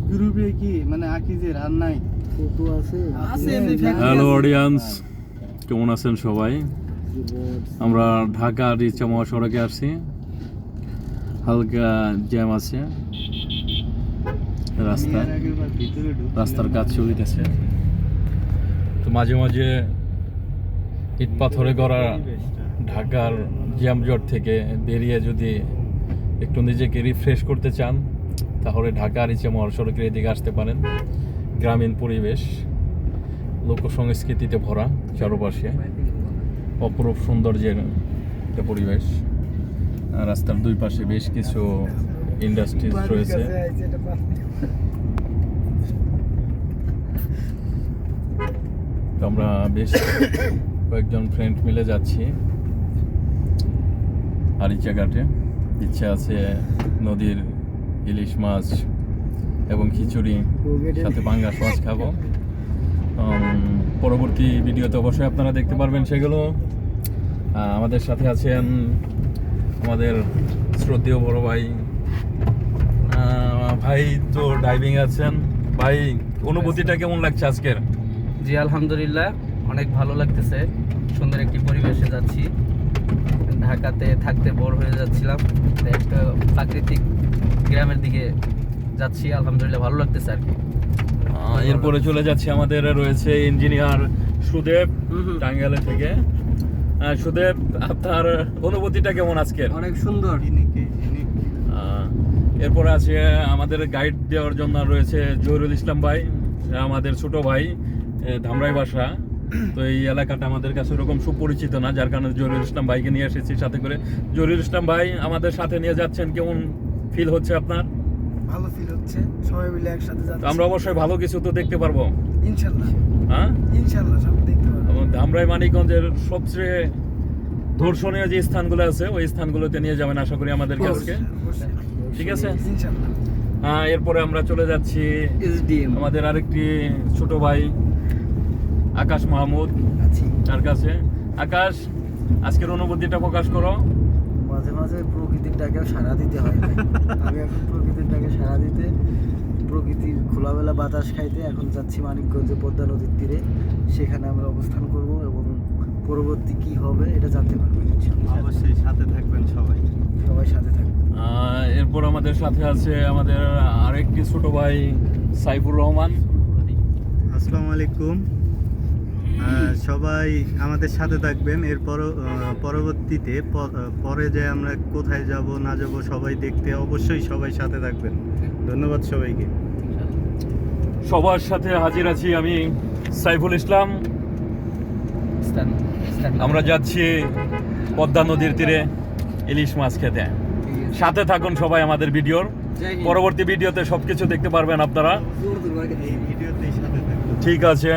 গ্রুপে কি মানে আকিজের আর নাই ফটো আছে হ্যালো অডিয়েন্স, কেমন আছেন সবাই? আমরা ঢাকা রিচা মহাসড়কে আসছি। হালকা জ্যাম আছে রাস্তার কাজ চলিতেছে, তো মাঝে মাঝে ইট পাথরে গড়া ঢাকার জ্যামজট থেকে বেরিয়ে যদি একটু নিজেকে রিফ্রেশ করতে চান তাহলে ঢাকা রিচা মহাসড়কের এদিকে আসতে পারেন। গ্রামীণ পরিবেশ, লোকসংস্কৃতিতে ভরা, চারপাশে অপরূপ সৌন্দর্যের একটা পরিবেশ। রাস্তার দুই পাশে বেশ কিছু ইন্ডাস্ট্রিজ রয়েছে। তো আমরা বেশ কয়েকজন ফ্রেন্ড মিলে যাচ্ছি আরিচা ঘাটে। ইচ্ছা আছে নদীর ইলিশ মাছ এবং খিচুড়ি সাথে পাঙ্গাস মাছ খাবো। পরবর্তী ভিডিওতে অবশ্যই আপনারা দেখতে পারবেন সেগুলো। আমাদের সাথে আছেন আমাদের শ্রদ্ধেয় বড় ভাই। ভাই তো ডাইভিং আছেন, ভাই অনুভূতিটা কেমন লাগছে আজকের? জি আলহামদুলিল্লাহ, অনেক ভালো লাগতেছে। সুন্দর একটি পরিবেশে যাচ্ছি। ঢাকাতে থাকতে বোর হয়ে যাচ্ছিলাম, তাই একটা প্রাকৃতিক গ্রামের দিকে যাচ্ছি। আলহামদুলিল্লাহ ভালো লাগতেছে আর কি। এরপরে চলে যাচ্ছে, আমাদের রয়েছে ইঞ্জিনিয়ার সুদেব টাঙ্গাইল থেকে। সুদেব, আপনার অনুভূতিটা কেমন আজকের? অনেক সুন্দর। এরপরে আছে আমাদের গাইড দেওয়ার জন্য রয়েছে জহিরুল ইসলাম ভাই, আমাদের ছোট ভাই, ধামরাই বাসা। তো এই এলাকাটা আমাদের কাছে ওরকম সুপরিচিত না, যার কারণে জহিরুল ইসলাম ভাইকে নিয়ে এসেছি সাথে করে। জহিরুল ইসলাম ভাই আমাদের সাথে নিয়ে যাচ্ছেন, কেমন ফিল হচ্ছে আপনার? ভালো ফিল হচ্ছে, সবাই মিলে একসাথে যাচ্ছি। আমরা অবশ্যই ভালো কিছু তো দেখতে পারবো ইনশাআল্লাহ। হ্যাঁ ইনশাআল্লাহ সব দেখতে পারবো। ধামরাই মানিকগঞ্জের সবচেয়ে দর্শনীয় যে স্থানগুলো আছে ওই স্থানগুলোতে নিয়ে যাবেন আশা করি আমাদের কাছে। ঠিক আছে, ইনশাআল্লাহ। এরপরে আমরা চলে যাচ্ছি আমাদের আরেকটি ছোট ভাই আকাশ মাহমুদ, তার কাছে। আকাশ, আজকের অনুভূতিটা প্রকাশ করো। মাঝে মাঝে প্রকৃতির ডাকে সাড়া দিতে হয়। আমি এখন প্রকৃতির ডাকে সাড়া দিতে, প্রকৃতির খোলামেলা বাতাস খাইতে এখন যাচ্ছি মানিকগঞ্জে পদ্মা নদীর তীরে। সেখানে আমরা অবস্থান করব এবং পরবর্তী কি হবে এটা জানতে পারবো। অবশ্যই সাথে থাকবেন সবাই, সবাই সাথে থাকবেন। এরপর আমাদের সাথে আছে আমাদের আরেকটি ছোট ভাই সাইফুর রহমান। আসসালামু আলাইকুম। সবাই আমাদের সাথে থাকবেন। এরপর পরবর্তীতে পরে যে আমরা কোথায় যাব না যাব সবাই দেখতে অবশ্যই সবাই সাথে থাকবেন। ধন্যবাদ সবাইকে। সবার সাথে হাজির আছি আমি সাইফুল ইসলাম। আমরা যাচ্ছি পদ্মা নদীর তীরে ইলিশ মাছ খেতে। সাথে থাকুন সবাই আমাদের ভিডিওর। পরবর্তী ভিডিওতে সবকিছু দেখতে পারবেন আপনারা। এই ভিডিওতেই সাথে থাকবেন। ঠিক আছে।